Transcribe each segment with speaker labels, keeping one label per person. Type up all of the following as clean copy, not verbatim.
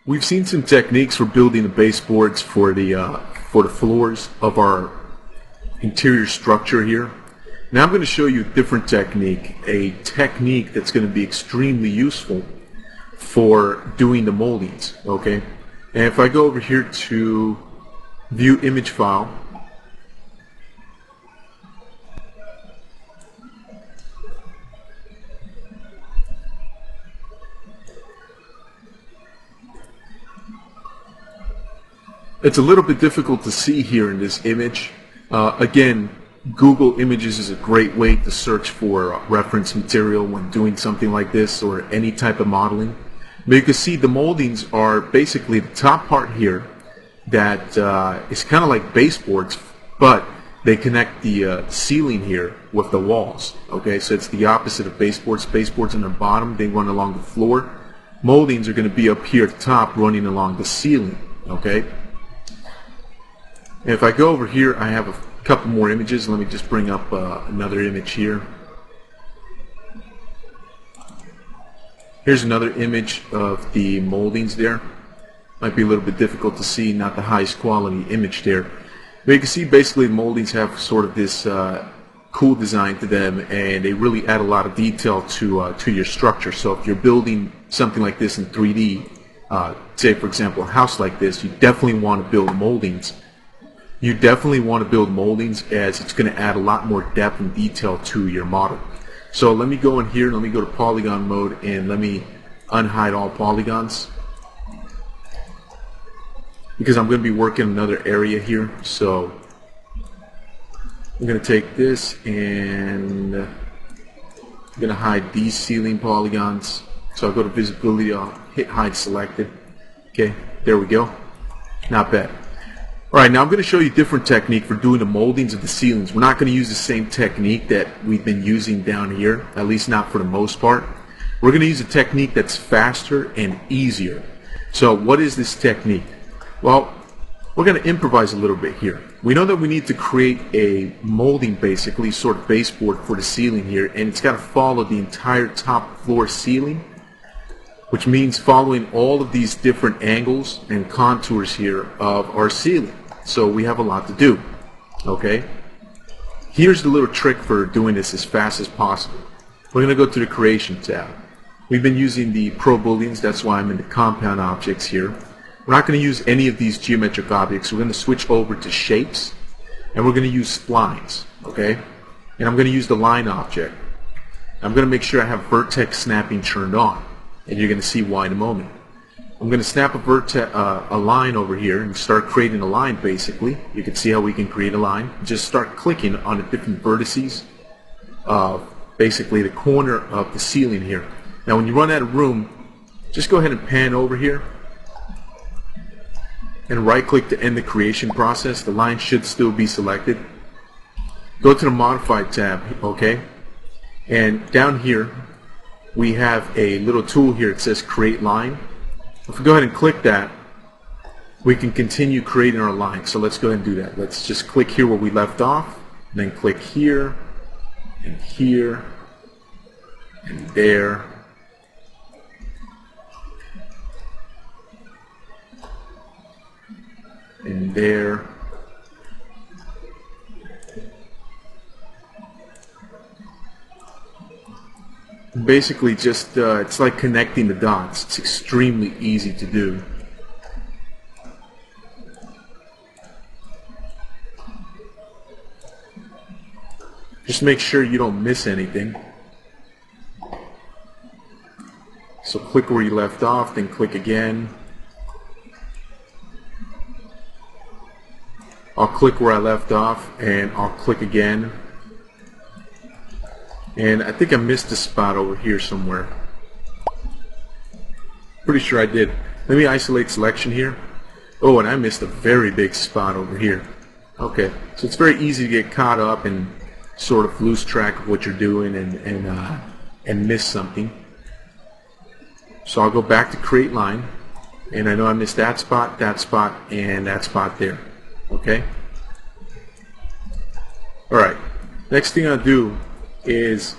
Speaker 1: We've seen some techniques for building the baseboards for the floors of our interior structure here. Now I'm going to show you a different technique, a technique that's going to be extremely useful for doing the moldings. Okay, and if I go over here to View Image File, it's a little bit difficult to see here in this image. Again, Google Images is a great way to search for reference material when doing something like this or any type of modeling. But you can see the moldings are basically the top part here that is kind of like baseboards, but they connect the ceiling here with the walls. Okay, so it's the opposite of baseboards. Baseboards on the bottom, they run along the floor. Moldings are going to be up here at the top running along the ceiling. Okay. And if I go over here, I have a couple more images. Let me just bring up another image here. Here's another image of the moldings there. Might be a little bit difficult to see, not the highest quality image there. But you can see basically the moldings have sort of this cool design to them, and they really add a lot of detail to your structure. So if you're building something like this in 3D, say for example a house like this, you definitely want to build moldings. You definitely want to build moldings, as it's going to add a lot more depth and detail to your model. So let me go in here, let me go to polygon mode, and let me unhide all polygons, because I'm going to be working another area here. So I'm going to take this and I'm going to hide these ceiling polygons. So I'll go to visibility, I'll hit hide selected. Okay, there we go. Not bad. Alright, now I'm going to show you a different technique for doing the moldings of the ceilings. We're not going to use the same technique that we've been using down here, at least not for the most part. We're going to use a technique that's faster and easier. So what is this technique? Well, we're going to improvise a little bit here. We know that we need to create a molding, basically, sort of baseboard for the ceiling here, and it's got to follow the entire top floor ceiling, which means following all of these different angles and contours here of our ceiling. So we have a lot to do. Okay? Here's the little trick for doing this as fast as possible. We're going to go to the Creation tab. We've been using the Pro Booleans, that's why I'm in the Compound Objects here. We're not going to use any of these geometric objects. We're going to switch over to Shapes, and we're going to use Splines. Okay? And I'm going to use the Line object. I'm going to make sure I have Vertex Snapping turned on, and you're going to see why in a moment. I'm going to snap a line over here and start creating a line. Basically, you can see how we can create a line. Just start clicking on the different vertices of basically the corner of the ceiling here. Now when you run out of room, just go ahead and pan over here and right click to end the creation process. The line should still be selected. Go to the Modify tab, okay, and down here we have a little tool here. It says Create Line. If we go ahead and click that, we can continue creating our line. So let's go ahead and do that. Let's just click here where we left off, and then click here, and here, and there, and there. Basically just it's like connecting the dots. It's extremely easy to do. Just make sure you don't miss anything. So click where you left off, then click again. I'll click where I left off, and I'll click again. And I think I missed a spot over here somewhere. Pretty sure I did. Let me isolate selection here. Oh, and I missed a very big spot over here. Okay, so it's very easy to get caught up and sort of lose track of what you're doing and miss something. So I'll go back to Create Line, and I know I missed that spot, and that spot there. Okay? Alright, next thing I'll do is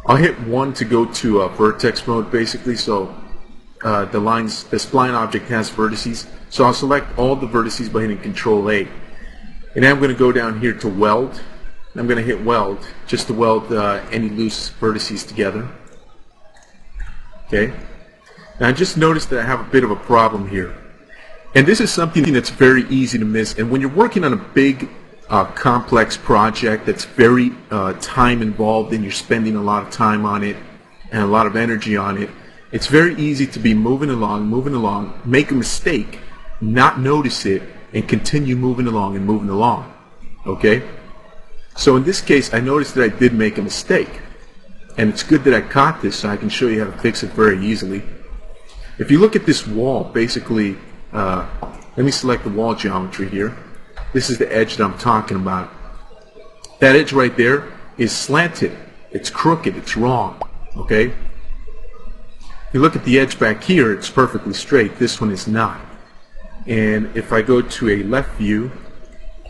Speaker 1: I'll hit 1 to go to vertex mode, basically. So the spline object has vertices. So I'll select all the vertices by hitting Control A. And then I'm going to go down here to Weld. I'm going to hit Weld just to weld any loose vertices together. Okay. Now I just noticed that I have a bit of a problem here. And this is something that's very easy to miss. And when you're working on a big complex project that's very time involved and you're spending a lot of time on it and a lot of energy on it, it's very easy to be moving along, make a mistake, not notice it, and continue moving along. Okay? So in this case, I noticed that I did make a mistake. And it's good that I caught this so I can show you how to fix it very easily. If you look at this wall, basically, let me select the wall geometry here. This is the edge that I'm talking about. That edge right there is slanted. It's crooked. It's wrong. Okay? If you look at the edge back here, it's perfectly straight. This one is not. And if I go to a left view,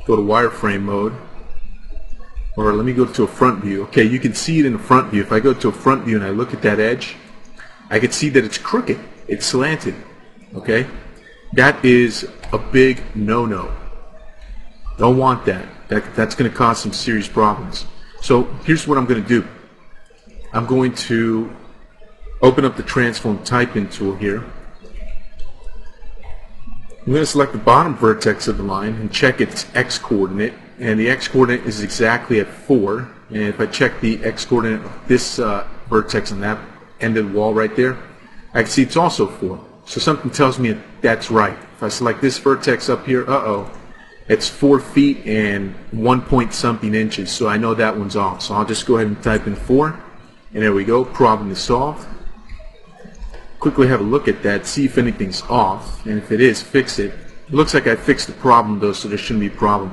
Speaker 1: go to wireframe mode, or let me go to a front view. Okay, you can see it in the front view. If I go to a front view and I look at that edge, I can see that it's crooked. It's slanted. Okay? That is a big no-no. Don't want that. That's going to cause some serious problems. So here's what I'm going to do. I'm going to open up the Transform Type In tool here. I'm going to select the bottom vertex of the line and check its x-coordinate. And the x-coordinate is exactly at 4. And if I check the x-coordinate of this vertex on that end of the wall right there, I can see it's also 4. So something tells me that's right. If I select this vertex up here, it's 4 feet and 1 point something inches. So I know that one's off. So I'll just go ahead and type in 4. And there we go. Problem is solved. Quickly have a look at that, see if anything's off. And if it is, fix it. It looks like I fixed the problem though, so there shouldn't be a problem.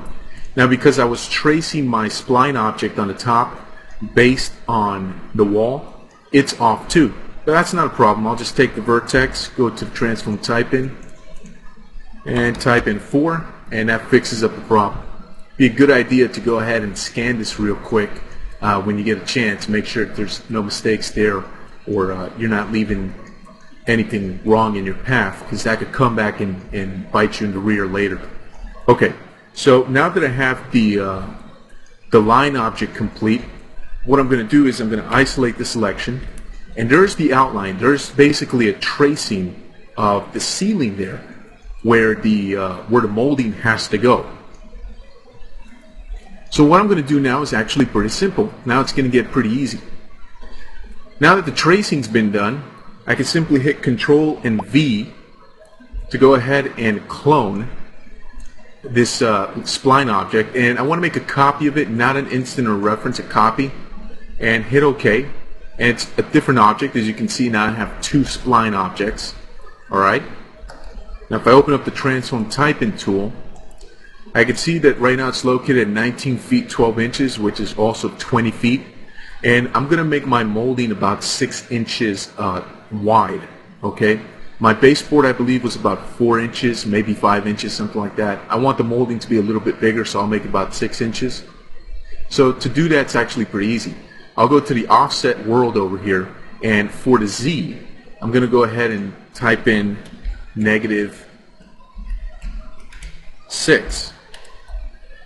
Speaker 1: Now because I was tracing my spline object on the top based on the wall, it's off too. But that's not a problem. I'll just take the vertex, go to the Transform Type In, and type in 4, and that fixes up the problem. Be a good idea to go ahead and scan this real quick when you get a chance. Make sure that there's no mistakes there, or you're not leaving anything wrong in your path, because that could come back and bite you in the rear later. Okay, so now that I have the line object complete, what I'm going to do is I'm going to isolate the selection, and there's the outline. There's basically a tracing of the ceiling there, where the molding has to go. So what I'm going to do now is actually pretty simple. Now it's going to get pretty easy. Now that the tracing's been done, I can simply hit Control and V to go ahead and clone this spline object, and I want to make a copy of it, not an instant or reference, a copy, and hit OK. And it's a different object. As you can see, now I have 2 spline objects. Alright. Now if I open up the Transform Type In tool, I can see that right now it's located at 19 feet 12 inches, which is also 20 feet. And I'm going to make my molding about 6 inches wide. Okay, my baseboard I believe was about 4 inches, maybe 5 inches, something like that. I want the molding to be a little bit bigger, so I'll make it about 6 inches. So to do that, it's actually pretty easy. I'll go to the offset world over here, and for the Z, I'm going to go ahead and type in -6.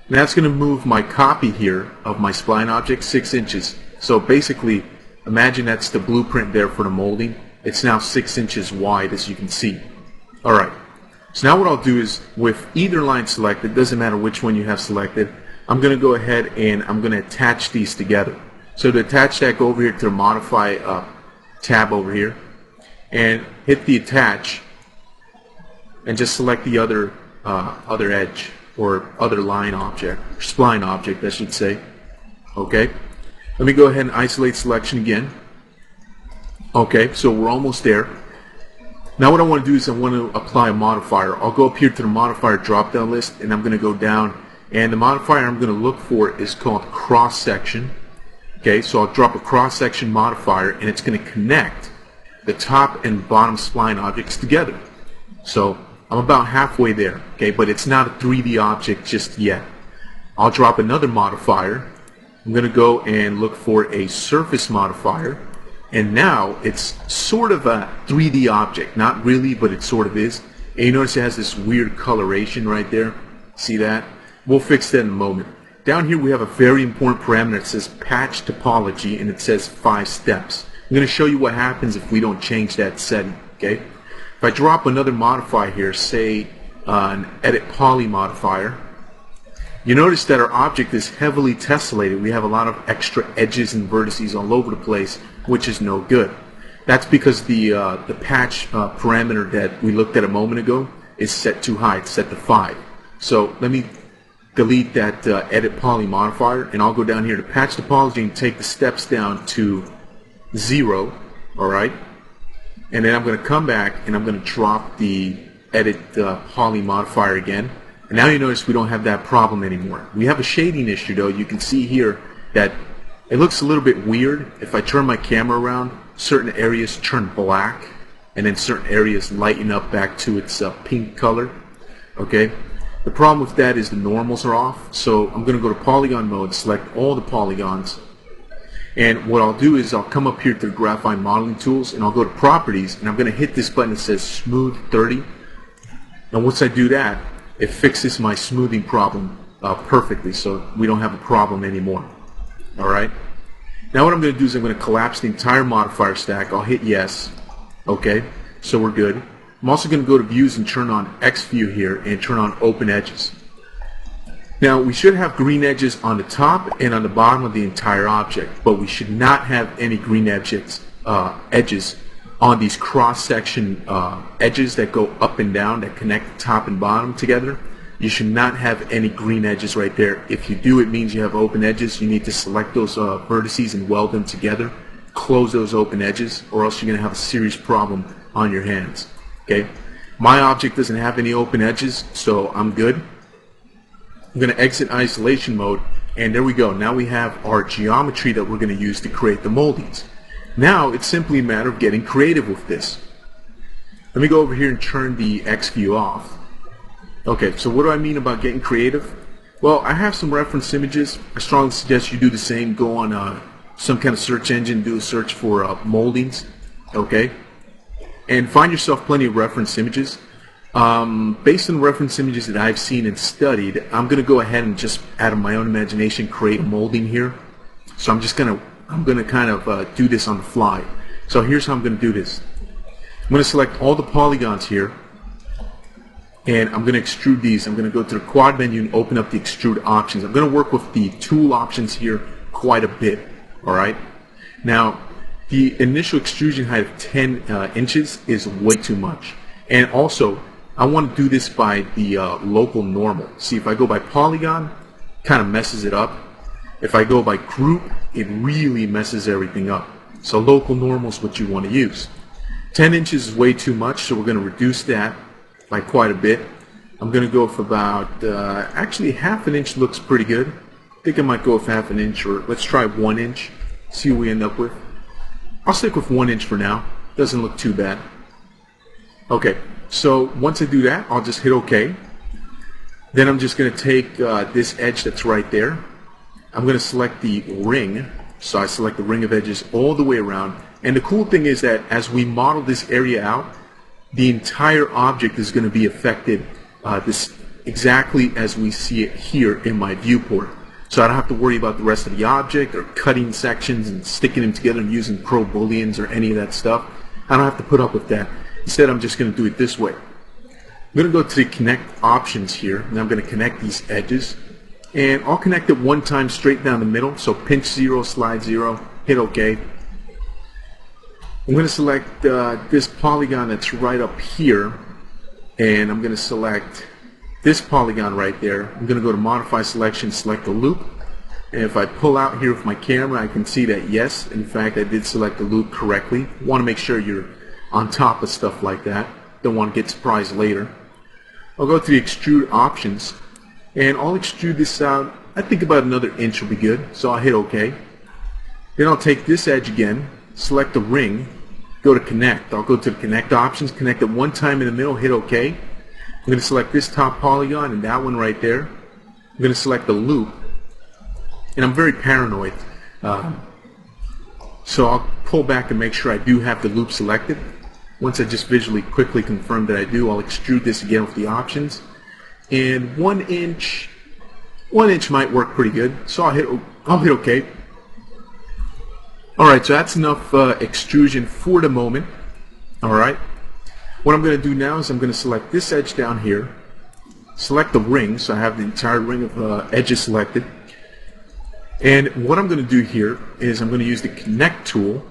Speaker 1: And that's going to move my copy here of my spline object 6 inches. So basically, imagine that's the blueprint there for the molding. It's now 6 inches wide, as you can see. Alright, so now what I'll do is, with either line selected, doesn't matter which one you have selected, I'm going to go ahead and I'm going to attach these together. So to attach that, go over here to the Modify tab over here, and hit the Attach, and just select the other edge, or other line object, or spline object I should say. Okay, let me go ahead and isolate selection again. Okay, so we're almost there. Now what I want to do is I want to apply a modifier. I'll go up here to the modifier drop down list, and I'm going to go down, and the modifier I'm going to look for is called cross section. Okay, so I'll drop a cross section modifier, and it's going to connect the top and bottom spline objects together. So I'm about halfway there, okay, but it's not a 3D object just yet. I'll drop another modifier. I'm going to go and look for a surface modifier, And now it's sort of a 3D object. Not really, but it sort of is. And you notice it has this weird coloration right there. See that? We'll fix that in a moment. Down here we have a very important parameter. It says patch topology, and it says 5 steps. I'm going to show you what happens if we don't change that setting. Okay? If I drop another modifier here, say an edit poly modifier, you notice that our object is heavily tessellated. We have a lot of extra edges and vertices all over the place, which is no good. That's because the patch parameter that we looked at a moment ago is set too high. It's set to 5. So let me delete that edit poly modifier, and I'll go down here to patch topology and take the steps down to 0. Alright? And then I'm going to come back and I'm going to drop the edit poly modifier again. And now you notice we don't have that problem anymore. We have a shading issue though. You can see here that it looks a little bit weird. If I turn my camera around, certain areas turn black and then certain areas lighten up back to its pink color. Okay? The problem with that is the normals are off. So I'm going to go to polygon mode, select all the polygons. And what I'll do is I'll come up here to the Graphite Modeling Tools and I'll go to Properties and I'm going to hit this button that says Smooth 30. And once I do that, it fixes my smoothing problem perfectly, so we don't have a problem anymore. Alright? Now what I'm going to do is I'm going to collapse the entire modifier stack. I'll hit yes. Okay, so we're good. I'm also going to go to Views and turn on X View here and turn on Open Edges. Now we should have green edges on the top and on the bottom of the entire object, but we should not have any green edges on these cross-section edges that go up and down that connect the top and bottom together. You should not have any green edges right there. If you do, it means you have open edges. You need to select those vertices and weld them together, close those open edges, or else you're going to have a serious problem on your hands. Okay? My object doesn't have any open edges, so I'm good. I'm going to exit isolation mode, and there we go. Now we have our geometry that we're going to use to create the moldings. Now it's simply a matter of getting creative with this. Let me go over here and turn the X view off. Okay, so what do I mean about getting creative? Well, I have some reference images. I strongly suggest you do the same. Go on some kind of search engine, do a search for moldings, okay? And find yourself plenty of reference images. Based on the reference images that I've seen and studied, I'm going to go ahead and just, out of my own imagination, create a molding here. So I'm going to kind of do this on the fly. So here's how I'm going to do this. I'm going to select all the polygons here, and I'm going to extrude these. I'm going to go to the quad menu and open up the extrude options. I'm going to work with the tool options here quite a bit. Alright? Now, the initial extrusion height of 10 inches is way too much. And also, I want to do this by the local normal. See, if I go by polygon, kind of messes it up. If I go by group, it really messes everything up. So local normal is what you want to use. 10 inches is way too much, so we're going to reduce that by quite a bit. I'm going to go with about, actually half an inch looks pretty good. I think I might go with half an inch, or let's try 1 inch, see what we end up with. I'll stick with 1 inch for now. Doesn't look too bad. Okay, so once I do that, I'll just hit OK. Then I'm just going to take this edge that's right there. I'm going to select the ring. So I select the ring of edges all the way around. And the cool thing is that as we model this area out, the entire object is going to be affected this exactly as we see it here in my viewport. So I don't have to worry about the rest of the object or cutting sections and sticking them together and using pro booleans or any of that stuff. I don't have to put up with that. Instead, I'm just going to do it this way. I'm going to go to the connect options here, and I'm going to connect these edges. And I'll connect it one time straight down the middle. So pinch 0, slide 0, hit OK. I'm going to select this polygon that's right up here, and I'm going to select this polygon right there. I'm going to go to Modify Selection, select the loop, and if I pull out here with my camera, I can see that yes, in fact, I did select the loop correctly. You want to make sure you're on top of stuff like that. Don't want to get surprised later. I'll go to the Extrude options, and I'll extrude this out. I think about another inch will be good, so I'll hit OK. Then I'll take this edge again, select the ring, go to Connect. I'll go to the Connect options, connect it one time in the middle, hit OK. I'm going to select this top polygon and that one right there. I'm going to select the loop, and I'm very paranoid. So I'll pull back and make sure I do have the loop selected. Once I just visually quickly confirm that I do, I'll extrude this again with the options. And 1 inch might work pretty good. So I'll hit OK. Alright, so that's enough extrusion for the moment. Alright. What I'm going to do now is I'm going to select this edge down here. Select the ring, so I have the entire ring of edges selected. And what I'm going to do here is I'm going to use the connect tool.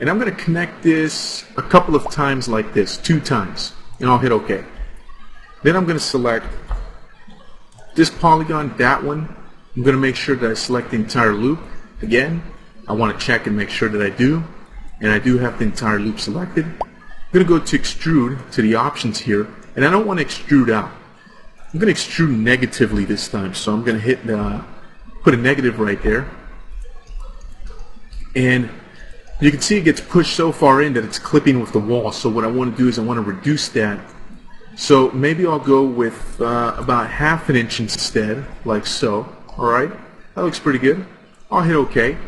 Speaker 1: And I'm going to connect this a couple of times like this, 2 times. And I'll hit OK. Then I'm going to select this polygon, that one. I'm going to make sure that I select the entire loop. Again, I want to check and make sure that I do. And I do have the entire loop selected. I'm going to go to extrude, to the options here. And I don't want to extrude out. I'm going to extrude negatively this time. So I'm going to hit, put a negative right there. And you can see it gets pushed so far in that it's clipping with the wall. So what I want to do is I want to reduce that. So maybe I'll go with about 1/2 inch instead, like so. Alright, that looks pretty good. I'll hit OK.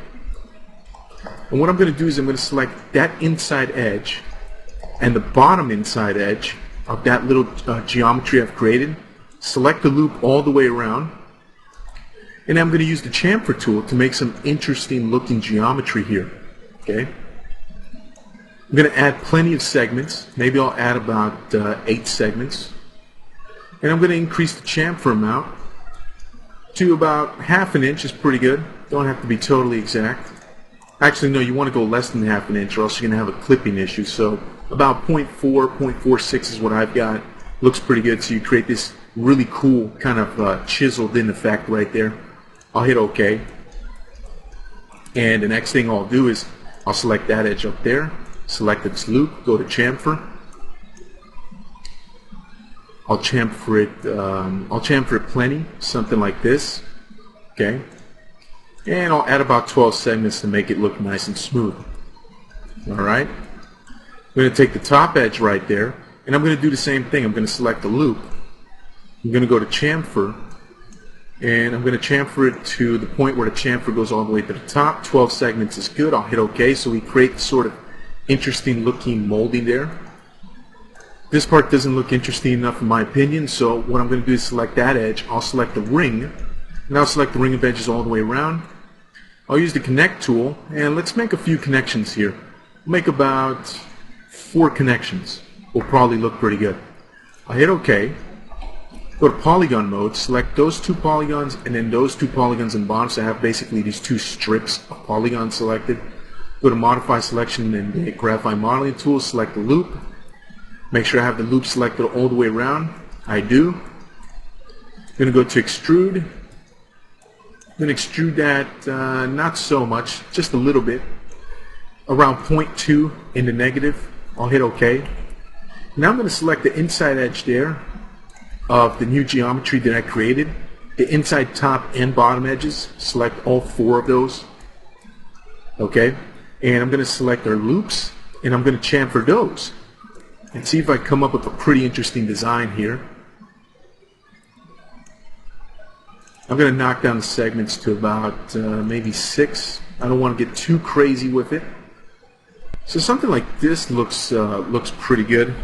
Speaker 1: And what I'm going to do is I'm going to select that inside edge and the bottom inside edge of that little geometry I've created. Select the loop all the way around. And I'm going to use the chamfer tool to make some interesting looking geometry here. Okay. I'm going to add plenty of segments. Maybe I'll add about 8 segments. And I'm going to increase the chamfer amount to about 1/2 inch is pretty good. Don't have to be totally exact. Actually, no, you want to go less than 1/2 inch or else you're going to have a clipping issue. So about 0.4, 0.46 is what I've got. Looks pretty good. So you create this really cool kind of chiseled in effect right there. I'll hit OK. And the next thing I'll do is I'll select that edge up there, select its loop, go to chamfer. I'll chamfer it plenty, something like this. Okay. And I'll add about 12 segments to make it look nice and smooth. Alright. I'm going to take the top edge right there, and I'm going to do the same thing. I'm going to select the loop. I'm going to go to chamfer, and I'm going to chamfer it to the point where the chamfer goes all the way to the top. 12 segments is good. I'll hit OK, so we create this sort of interesting looking molding there. This part doesn't look interesting enough in my opinion, so what I'm going to do is select that edge. I'll select the ring, and I'll select the ring of edges all the way around. I'll use the connect tool, and let's make a few connections here. We'll make about 4 connections. Will probably look pretty good. I'll hit OK. Go to polygon mode, select those 2 polygons and then those 2 polygons in the bottom, so I have basically these 2 strips of polygons selected. Go to modify selection and the graphite modeling tool, select the loop. Make sure I have the loop selected all the way around. I do. I'm going to go to extrude. I'm going to extrude that not so much, just a little bit. Around 0.2 in the negative. I'll hit OK. Now I'm going to select the inside edge there of the new geometry that I created. The inside top and bottom edges. Select all 4 of those. Okay. And I'm going to select our loops and I'm going to chamfer those. And see if I come up with a pretty interesting design here. I'm going to knock down the segments to about maybe 6. I don't want to get too crazy with it. So something like this looks pretty good.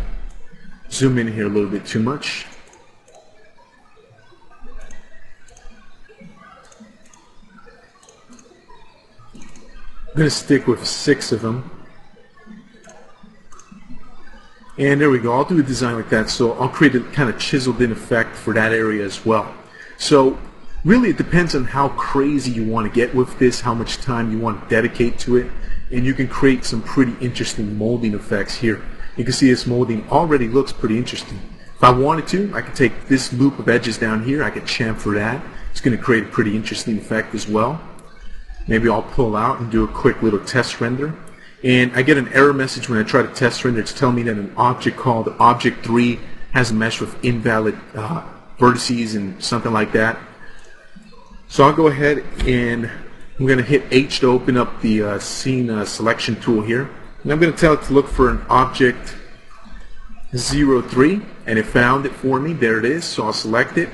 Speaker 1: Zoom in here a little bit too much. I'm going to stick with 6 of them. And there we go. I'll do a design like that. So I'll create a kind of chiseled in effect for that area as well. So really it depends on how crazy you want to get with this, how much time you want to dedicate to it. And you can create some pretty interesting molding effects here. You can see this molding already looks pretty interesting. If I wanted to, I could take this loop of edges down here. I could chamfer that. It's going to create a pretty interesting effect as well. Maybe I'll pull out and do a quick little test render. And I get an error message when I try to test render. It's telling me that an object called object 3 has a mesh with invalid vertices and something like that. So I'll go ahead and I'm going to hit H to open up the scene selection tool here. And I'm going to tell it to look for an object 03, and it found it for me. There it is. So I'll select it.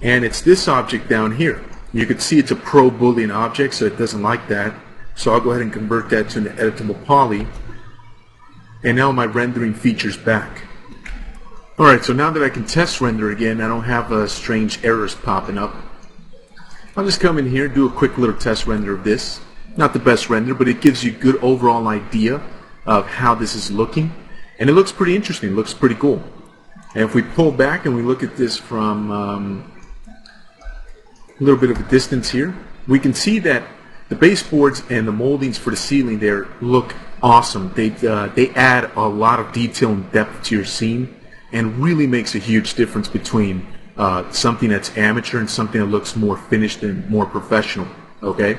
Speaker 1: And it's this object down here. You can see it's a pro Boolean object, so it doesn't like that. So I'll go ahead and convert that to an editable poly. And now my rendering feature's back. Alright, so now that I can test render again, I don't have strange errors popping up. I'll just come in here, do a quick little test render of this. Not the best render, but it gives you a good overall idea of how this is looking. And it looks pretty interesting, it looks pretty cool. And if we pull back and we look at this from a little bit of a distance here, we can see that the baseboards and the moldings for the ceiling there look awesome. They add a lot of detail and depth to your scene, and really makes a huge difference between something that's amateur and something that looks more finished and more professional. Okay?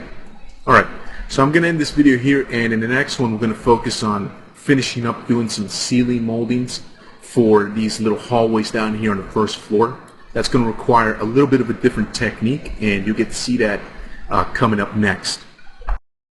Speaker 1: Alright, so I'm going to end this video here, and in the next one we're going to focus on finishing up doing some ceiling moldings for these little hallways down here on the first floor. That's going to require a little bit of a different technique, and you'll get to see that coming up next.